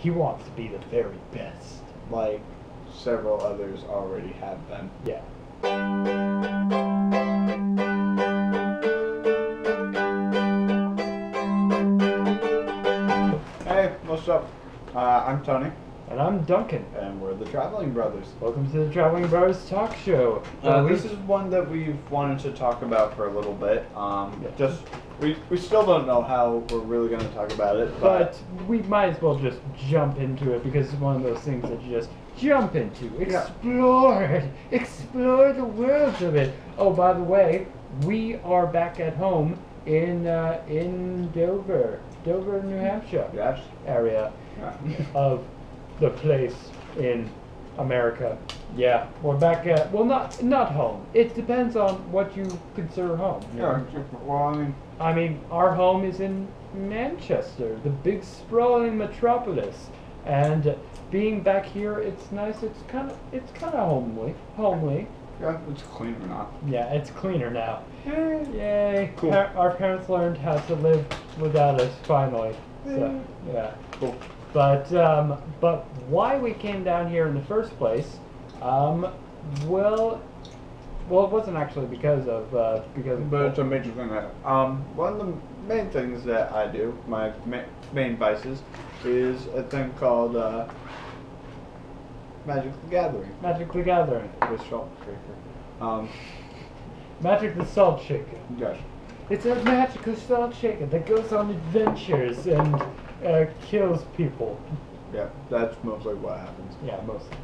he wants to be the very best. Like several others already have been. Yeah. Hey, what's up? I'm Tony, And I'm Duncan. and we're the Traveling Brothers. Welcome to the Traveling Brothers Talk Show. This is one that we've wanted to talk about for a little bit. Yeah. We still don't know how we're really going to talk about it, But we might as well just jump into it because it's one of those things that you just jump into. Explore it. Explore the world of it. Oh, by the way, we are back at home in Dover, New Hampshire yes, area yeah. of the place in America. Yeah, we're back at, well, not home. It depends on what you consider home. Yeah, well, I mean, our home is in Manchester, the big sprawling metropolis, and being back here, it's nice. It's kind of homely. yeah, it's cleaner now. Yeah, it's cleaner now. Yay. Yay! Cool. Our parents learned how to live without us finally. So yeah. Cool. But why we came down here in the first place? Well, it wasn't actually because of. But it's a major thing that one of the main things that I do, my main vices, is a thing called Magic the Gathering. Magic the Gathering. With Salt Shaker. Magic the Salt Shaker. Yes. It's a magical salt shaker that goes on adventures and kills people. Yeah, that's mostly what happens. Yeah, mostly.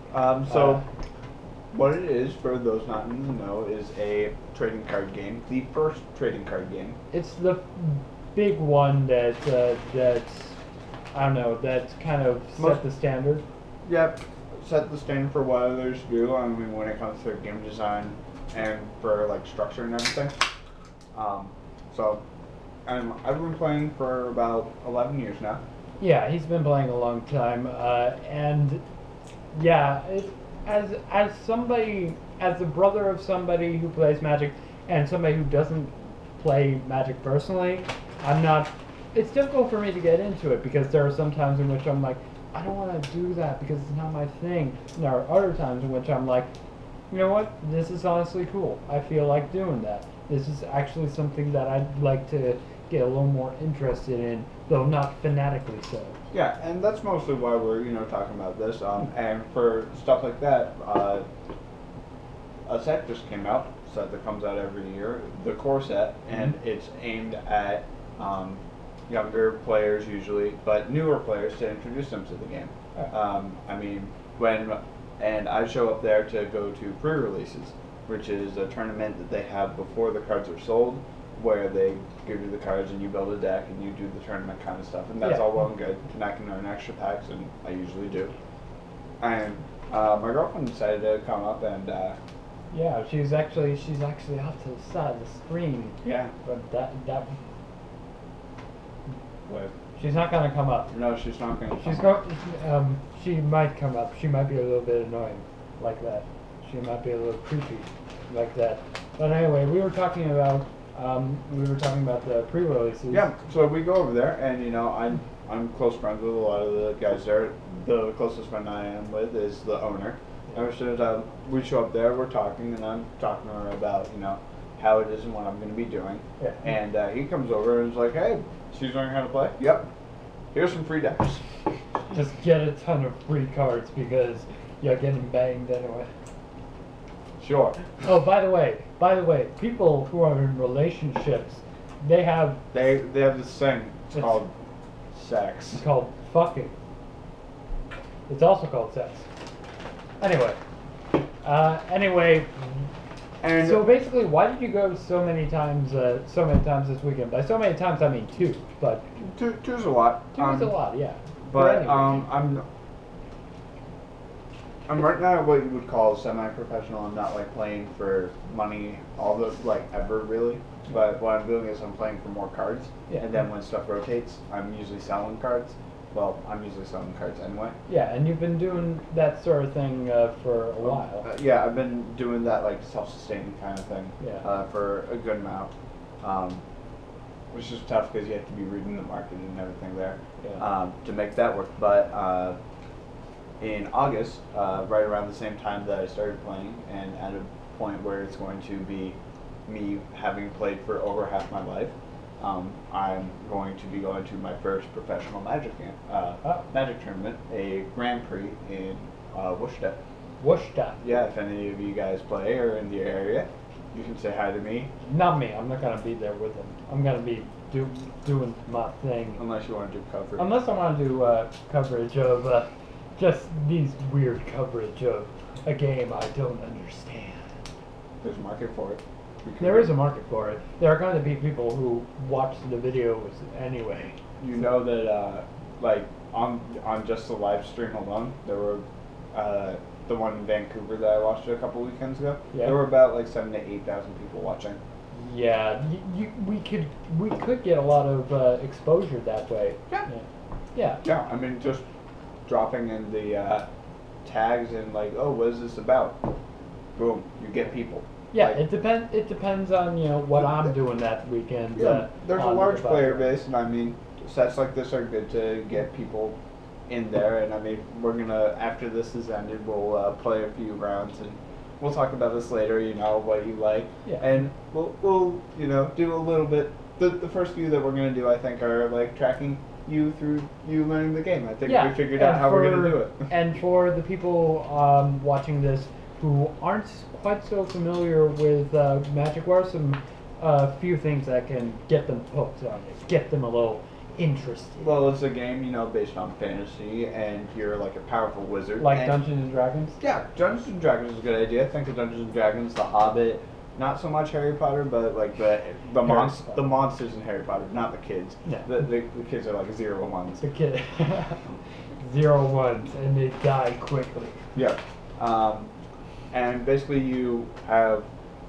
What it is, for those not in the know, is a trading card game. The first trading card game. It's the big one that I don't know, that kind of set the standard. Yep, set the standard for what others do. I mean, when it comes to game design and for like structure and everything. I've been playing for about 11 years now. Yeah, he's been playing a long time, and yeah, as the brother of somebody who plays Magic and somebody who doesn't play Magic personally, it's difficult for me to get into it because there are some times in which I'm like, I don't want to do that because it's not my thing. And there are other times in which I'm like, you know what, this is honestly cool. I feel like doing that. This is actually something that I'd like to get a little more interested in, though not fanatically so. Yeah, and that's mostly why we're talking about this. And for stuff like that, a set just came out. A set that comes out every year, the core set, and it's aimed at younger players usually, but newer players to introduce them to the game. I mean, and I show up there to go to pre-releases, which is a tournament that they have before the cards are sold, where they give you the cards and you build a deck and you do the tournament kind of stuff, and that's all well and good. And I can earn extra packs, and I usually do. And my girlfriend decided to come up and. Yeah, she's actually off to the side of the screen. Yeah. But that. What? She's not gonna come up. No, she's not gonna. She might come up. She might be a little bit annoying, like that. She might be a little creepy, like that. But anyway, we were talking about the pre-releases. Yeah. So we go over there, and I'm close friends with a lot of the guys there. The closest friend I am with is the owner. And as soon as we show up there, we're talking, and I'm talking to her about how it is and what I'm going to be doing. Yeah. And he comes over and is like, "Hey, she's learning how to play. Yep. Here's some free decks. Just get a ton of free cards because you're getting banged anyway." Sure. Oh, by the way, people who are in relationships, they have this thing. It's called sex. It's called fucking. It's also called sex. Anyway. And so basically, why did you go so many times this weekend? By so many times, I mean two, but two's a lot. Two is a lot, yeah. But anyway. I'm right now what you would call semi-professional. I'm not like playing for money ever really. But what I'm doing is I'm playing for more cards. Yeah. And then when stuff rotates, I'm usually selling cards. Well, I'm usually selling cards anyway. Yeah, and you've been doing that sort of thing for a while. Yeah, I've been doing that like self-sustaining kind of thing. Yeah. For a good amount. which is tough because you have to be reading the market and everything there Yeah. to make that work. But in August, right around the same time that I started playing, and at a point where it's going to be me having played for over half my life, I'm going to be going to my first professional Magic game, Magic tournament, a Grand Prix in Worcester. Worcester. Yeah, if any of you guys play or in the area, you can say hi to me. Not me. I'm not gonna be there with him. I'm gonna be doing my thing. Unless you want to do coverage. Unless I want to do coverage of just these weird coverage of a game I don't understand. There's a market for it. There is a market for it. There are going to be people who watch the videos anyway. You know that, like, on just the live stream alone, there were, the one in Vancouver that I watched a couple weekends ago, Yeah. there were about, like, 7,000 to 8,000 people watching. Yeah, we could get a lot of exposure that way. Yeah. Yeah. Yeah, I mean, just dropping in the tags and, like, oh, what is this about? Boom, you get people. Yeah, Like, it depends on what I'm doing that weekend. yeah, there's a on large the player platform. base, and I mean, sets like this are good to get people in there. And I mean, we're gonna, after this is ended, we'll play a few rounds, and we'll talk about this later. You know what you like, Yeah. and we'll do a little bit. The first few that we're gonna do, I think, are like tracking you through you learning the game. I think we figured out and how we're gonna for- do it. And for the people watching this who aren't quite so familiar with Magic, what are some few things that can get them hooked on it, get them a little interested? Well, it's a game, based on fantasy, and you're like a powerful wizard. Like and Dungeons and Dragons? Yeah, Dungeons and Dragons is a good idea. Think of Dungeons and Dragons, The Hobbit, not so much Harry Potter, but like the Potter. monsters in Harry Potter, not the kids. No. The kids are like 0 and 1s. The kid. 0 1s, and they die quickly. Yeah. And basically you have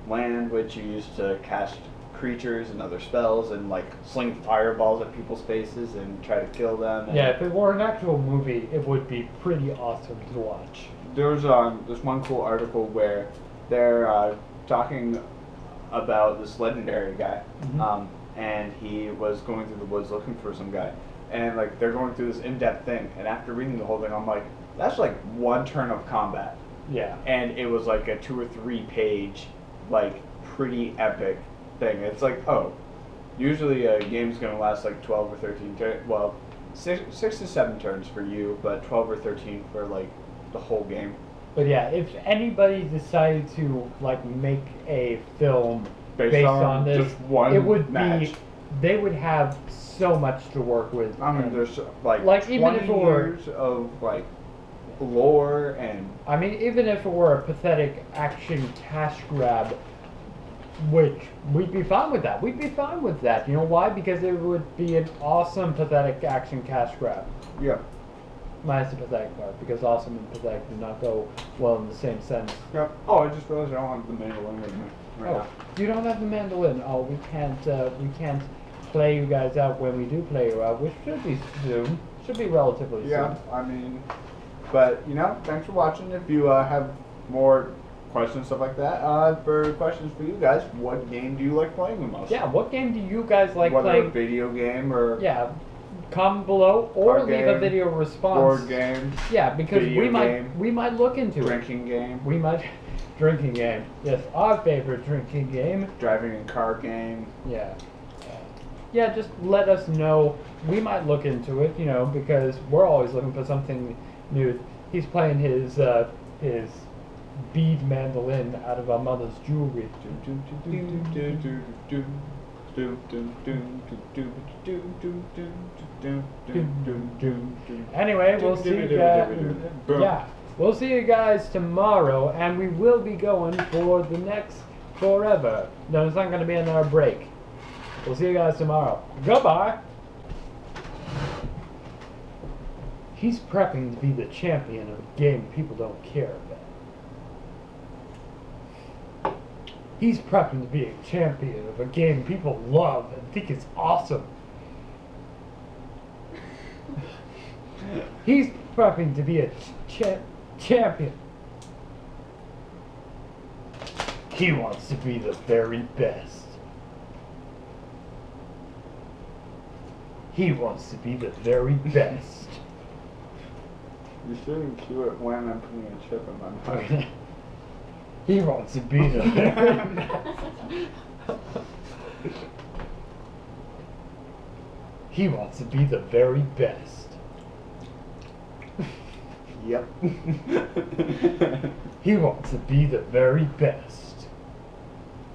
land which you use to cast creatures and other spells and like sling fireballs at people's faces and try to kill them. And Yeah, if it were an actual movie, it would be pretty awesome to watch. there's one cool article where they're talking about this legendary guy, Mhm. and he was going through the woods looking for some guy, and like they're going through this in-depth thing, and after reading the whole thing, I'm like, that's like one turn of combat, Yeah. and it was like a 2 or 3 page, like pretty epic thing. It's like, oh, usually a game's gonna last like 12 or 13 turns. Well, 6 to 7 turns for you, but 12 or 13 for like the whole game. But yeah, if anybody decided to like make a film Based based on on this, just one it would match. be they would have so much to work with. I mean, And- there's like, Like, 20 even if it were- years of like lore and I mean, even if it were a pathetic action cash grab, which we'd be fine with that. We'd be fine with that. You know why? Because it would be an awesome pathetic action cash grab. yeah. Minus the pathetic part, because awesome and pathetic do not go well in the same sense. Yeah. Oh, I just realized I don't have the mandolin with me right Oh, now. you don't have the mandolin. Oh, we can't play you guys out when we do play you out, which should be soon. Should be relatively Yeah, soon. I mean, but thanks for watching. If you have more questions, stuff like that, for questions for you guys, what game do you like playing the most? Yeah, what game do you guys like Whether a playing? video game or Yeah, comment below or Card leave a game, video response. board game, Yeah, because video game, we might look into it. drinking game, We might drinking game. Yes, our favorite drinking game. driving and car game. Yeah. Yeah, just let us know. We might look into it, because we're always looking for something new. He's playing his bead mandolin out of our mother's jewelry. Anyway, we'll see you guys. Yeah, we'll see you guys tomorrow, and we will be going for the next forever. No, it's not going to be another break. We'll see you guys tomorrow. Goodbye. He's prepping to be the champion of a game people don't care about. He's prepping to be a champion of a game people love and think is awesome. He's prepping to be a champion. He wants to be the very best. He wants to be the very best. You shouldn't cue it when I'm putting a chip in my mouth. He wants to be the very best. He wants to be the very best. Yep. He wants to be the very best.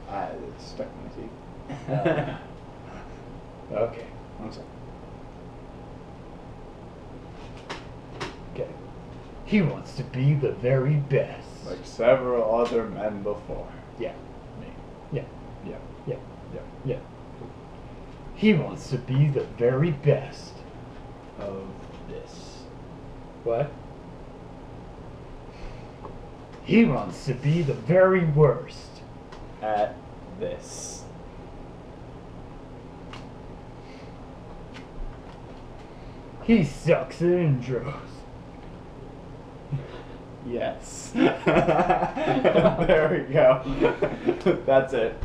It's stuck in my teeth. Okay. One second. Okay. He wants to be the very best. Like several other men before. Yeah. Me. Yeah. Yeah. Yeah. Yeah. Yeah. He wants to be the very best. Of this. What? He wants to be the very worst. At this. He sucks at intros. Yes. There we go. That's it.